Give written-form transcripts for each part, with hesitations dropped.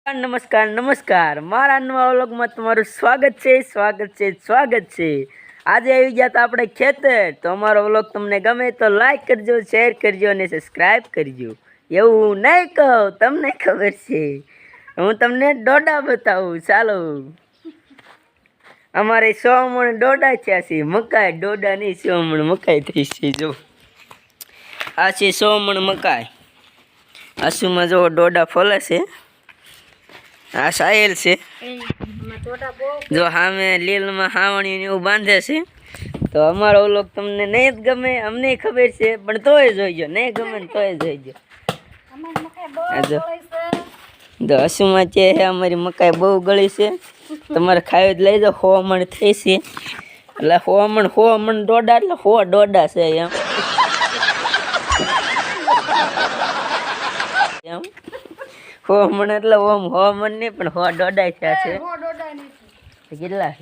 નમસ્કાર નમસ્કાર મારા નવા વ્લોગમાં તમારું સ્વાગત છે। આજે આવી ગયા તો આપણે ખેતર। તો અમારો વ્લોગ તમને ગમે તો લાઈક કરજો, શેર કરજો અને સબસ્ક્રાઇબ કરજો। એવું નહીં કહો, તમને ખબર છે, હું તમને ડોડા બતાવું। ચાલો, અમારે 100 મણ ડોડા થયા છે। મકાઈ ડોડા નહીં, 100 મણ મકાઈ થઈ છે। જો આ છે 100 મણ મકાઈ। આસુમાં જો ડોડા ફોલે છે। આ સાહેલ છે, જો સામે લીલમાં હાવણી ને એવું બાંધે છે। તો અમારો વ્લોગ તમને નહીં જ ગમે, અમને ખબર છે, પણ તોય જોઈજો। નહીં ગમે ને તોય જોઈજો। જો હસુમાં છે અમારી મકાઈ બહુ ગળી છે, તમારે ખાવી જ લઈ જાઓ। 100 મણ થઈ છે, એટલે 100 મણ ડોડા એટલે 100 ડોડા છે એમ। 100 મણ એટલે 100 મણ નહીં, પણ 100 ડોડા થયા છે। કેટલા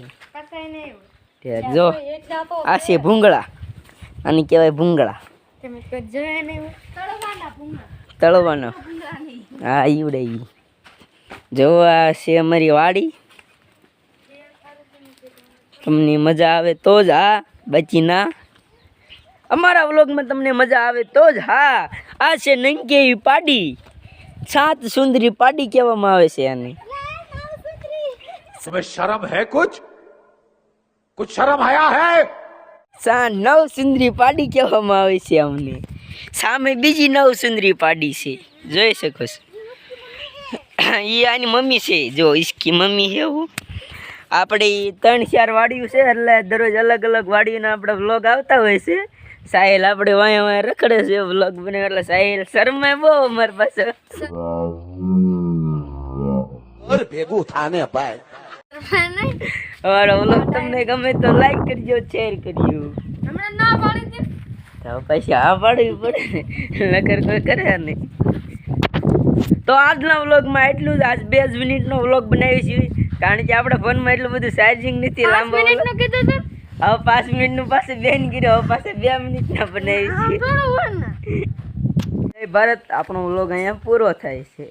છે જો, આ છે ભૂંગળા, આની કહેવાય ભૂંગળા, તળવાનો। હા ઈવડે ઈ જો, આ છે અમારી વાડી। તમને મજા આવે તો જ હા, બચી ના। અમારા વ્લોગમાં તમને મજા આવે તો જ હા। આ છે નંકી એવી પાડી, 7 સુંદરી પાડી કહેવામાં આવે છે આને। तुम्हें शर्म है? कुछ शर्म आया है? 9 સુંદરી પાડી કહેવામાં આવે છે અમને। સામે બીજી 9 સુંદરી પાડી છે, જોઈ શકો છો। એ આની મમ્મી છે, જો ઈસકી મમ્મી છે। એવું આપણે 3-4 વાડીઓ છે, એટલે દરરોજ અલગ અલગ વાડીઓના આપણે વ્લોગ આવતા હોય છે। સાહેલ આપણે વાયા રખડે છે વ્લોગ બને, એટલે સાહેલ શરમાય બહુ અમારી પાસે। ભેગું થાને ભાઈ। અમારો વ્લોગ તમને ગમે તો લાઈક કરજો, શેર કરજો। તો પછી હા પાડવી પડે ને, નકર કોઈ કરે નહીં। તો આજના વ્લોગમાં એટલું જ। આજ 2 જ મિનિટનો વ્લોગ બનાવી છે, કારણ કે આપણે ફોનમાં એટલું બધું ચાર્જિંગ નથી લાંબો। હવે 5 મિનિટનું પાસે બેન કર્યો, હવે પાસે 2 મિનિટના બનાવી છે। જય ભારત, આપણો વ્લોગ અહીંયા પૂરો થાય છે।